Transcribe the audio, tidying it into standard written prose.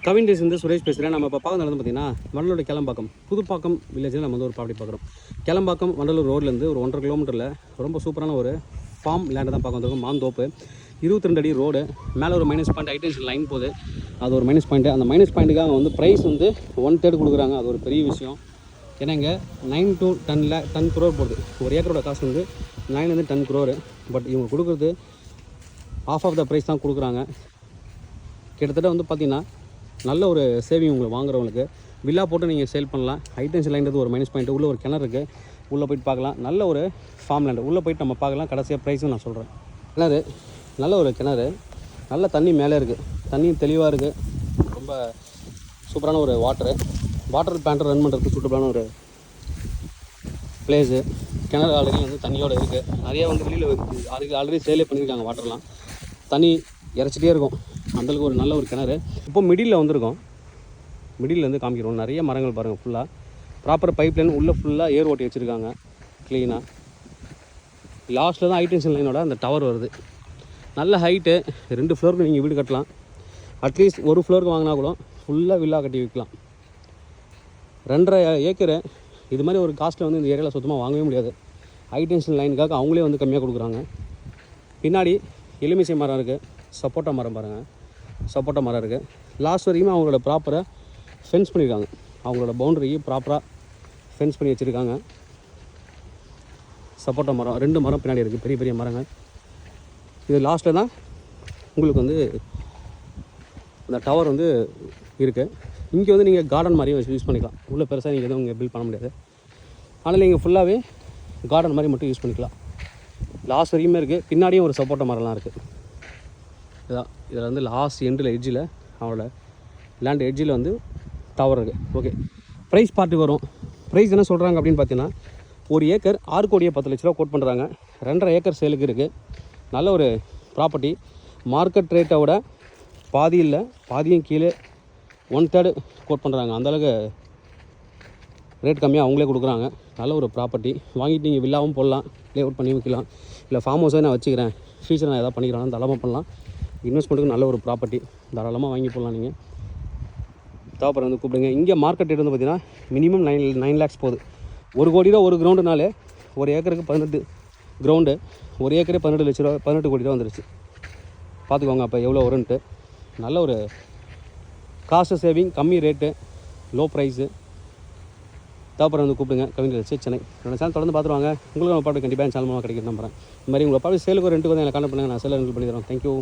Kavin days வந்து சுரேஷ் பேசுகிறேன். நம்ம இப்போ பார்க்க நடந்து பார்த்தீங்கன்னா வண்டலூர் கிளம்பாக்கம் புதுப்பாக்கம் வில்லேஜில் நம்ம வந்து ஒரு ப்ராப்பர்ட்டி பார்க்குறோம். கிளம்பாக்கம் வண்டலூர் ரோட்லேருந்து ஒரு 1.5 கிலோமீட்டரில் ரொம்ப சூப்பரான ஒரு ஃபார்ம் லேண்டை தான் பார்க்க வந்திருக்கோம். மாந்தோப்பு 22 அடி ரோடு, மேலே ஒரு மைனஸ் பாயிண்ட் ஹைடென்ஷன் லைன் போகுது. அது ஒரு மைனஸ் பாயிண்ட்டு. அந்த மைனஸ் பாயிண்ட்டுக்காக வந்து ப்ரைஸ் வந்து 1/3 கொடுக்குறாங்க. அது ஒரு பெரிய விஷயம். ஏன்னா இங்கே 9 to 10 crore போகுது. ஒரு ஏக்கரோட காசு வந்து 9 to 10 crore. பட் இவங்க கொடுக்குறது ஆஃப் ஆஃப் த ப்ரைஸ் தான் கொடுக்குறாங்க. கிட்டத்தட்ட வந்து பார்த்திங்கன்னா நல்ல ஒரு சேவிங் உங்களுக்கு வாங்குறவங்களுக்கு. வில்லா போட்டு நீங்கள் சேல் பண்ணலாம். ஹைடென்ஷன் லைன்றது ஒரு மைனஸ் பாயிண்ட்டு. உள்ளே ஒரு கிணறு இருக்குது, உள்ளே போய்ட்டு பார்க்கலாம். நல்ல ஒரு ஃபார்ம் லேண்டு உள்ளே போய்ட்டு நம்ம பார்க்கலாம். கடைசியாக ப்ரைஸும் நான் சொல்கிறேன். கிணறு நல்ல ஒரு கிணறு, நல்ல தண்ணி மேலே இருக்குது, தண்ணி தெளிவாக இருக்குது. ரொம்ப சூப்பரான ஒரு வாட்டர் பேண்டர் ரன் பண்ணுறதுக்கு சூட்டபுளான ஒரு பிளேஸு. கிணறு ஆல்ரெடி வந்து தண்ணியோடு இருக்குது. நிறைய வந்து வெளியில் ஆல்ரெடி சேலே பண்ணியிருக்காங்க. வாட்டர்லாம் தண்ணி இறச்சிட்டே இருக்கும். அந்தளவுக்கு ஒரு நல்ல ஒரு கிணறு. இப்போ மிடில் வந்திருக்கோம். மிடில்லேருந்து காமிக்கிறோம். நிறைய மரங்கள் பாருங்கள். ஃபுல்லாக ப்ராப்பர் பைப் லைன் உள்ளே ஃபுல்லாக ஏர் ஓட்டி வச்சுருக்காங்க க்ளீனாக. லாஸ்ட்டில் தான் ஹைடென்ஷன் லைனோட அந்த டவர் வருது. நல்ல ஹைட்டு. 2 ஃப்ளோருக்கு நீங்கள் வீடு கட்டலாம். அட்லீஸ்ட் ஒரு ஃப்ளோருக்கு வாங்கினா கூட ஃபுல்லாக வில்லா கட்டி விற்கலாம். 2.5 ஏக்கரு இது மாதிரி ஒரு காஸ்ட்டில் வந்து இந்த ஏரியாவில் சுத்தமாக வாங்கவே முடியாது. ஹைடென்ஷன் லைனுக்காக அவங்களே வந்து கம்மியாக கொடுக்குறாங்க. பின்னாடி எலுமிச்சை மரம் இருக்குது, சப்போட்டா மரம் பாருங்கள். சப்போட்டா மரம் இருக்குது. லாஸ்ட் வரைக்குமே அவங்களோட ப்ராப்பராக ஃபென்ஸ் பண்ணியிருக்காங்க. அவங்களோட பவுண்டரிக்கு ப்ராப்பராக ஃபென்ஸ் பண்ணி வச்சுருக்காங்க. சப்போட்டா மரம் 2 மரம் பின்னாடி இருக்குது, பெரிய பெரிய மரங்கள். இது லாஸ்ட்டில் தான் உங்களுக்கு வந்து அந்த டவர் வந்து இருக்குது. இங்கே வந்து நீங்கள் கார்டன் மாதிரியும் யூஸ் பண்ணிக்கலாம். உள்ளே பெருசாக நீங்கள் எதுவும் இங்கே பில்ட் பண்ண முடியாது. ஆனால் நீங்கள் ஃபுல்லாகவே கார்டன் மாதிரி மட்டும் யூஸ் பண்ணிக்கலாம். லாஸ்ட் வரைக்குமே இருக்குது. பின்னாடியும் ஒரு சப்போட்டா மரம்லாம் இருக்குது. இதான் இதில் வந்து லாஸ்ட் எண்டில் எட்ஜில் அவங்களோட லேண்ட் எட்ஜில் வந்து டவர் இருக்குது. ஓகே, ப்ரைஸ் பார்ட்டு வரும். ப்ரைஸ் என்ன சொல்கிறாங்க அப்படின்னு பார்த்தீங்கன்னா, ஒரு ஏக்கர் 6 கோடியே 10 லட்ச ரூபா கோட் பண்ணுறாங்க. 2.5 ஏக்கர் சேலுக்கு இருக்குது. நல்ல ஒரு ப்ராப்பர்ட்டி. மார்க்கெட் ரேட்டை விட பாதி இல்லை, பாதியும் கீழே 1/3 கோட் பண்ணுறாங்க. அந்தளவுக்கு ரேட் கம்மியாக அவங்களே கொடுக்குறாங்க. நல்ல ஒரு ப்ராப்பர்ட்டி. வாங்கிட்டு நீங்கள் வில்லாவும் போடலாம், லே அவுட் பண்ணி வைக்கலாம். இல்லை ஃபார்ம் ஹவுஸாக நான் வச்சுக்கிறேன், ஃபியூச்சர் நான் எதாவது பண்ணிக்கிறேன், தாராளமாக பண்ணலாம். இன்வெஸ்ட்மெண்ட்டுக்கு நல்ல ஒரு ப்ராப்பர்ட்டி, தாராளமாக வாங்கி போடலாம். நீங்கள் தேவைப்படுற வந்து கூப்பிடுங்க. இங்கே மார்க்கெட் ரேட் வந்து பார்த்தீங்கன்னா மினிமம் 9 lakhs போகுது. 1 கோடி ரூபா ஒரு கிரவுண்டுனாலே ஒரு ஏக்கருக்கு 18 கிரவுண்டு, ஒரு ஏக்கரே 18 லட்ச ரூபா, 18 கோடி ரூபா வந்துருச்சு. பார்த்துக்கோங்க அப்போ எவ்வளோ வரும்ன்ட்டு. நல்ல ஒரு காஸ்ட் சேவிங், கம்மி ரேட்டு, லோ ப்ரைஸு. தேவைப்படுற வந்து கூப்பிடுங்க. கவின் டேஸ் சென்னை. என்னோட சேனல் தொடர்ந்து பார்த்துருவாங்க. உங்களுக்கு நம்ம ப்ராடக்ட் கண்டிப்பாக சேனல் மூலமாக கிடைக்கும் நம்புறேன். இந்த மாதிரி உங்களை ப்ராடக்ட் சேலுக்கு ஒரு 2 வந்து எனக்கு கான்டெக்ட் பண்ணுங்கள். நான் சேலை ரெண்டு பண்ணி தரோம். தேங்க்யூ.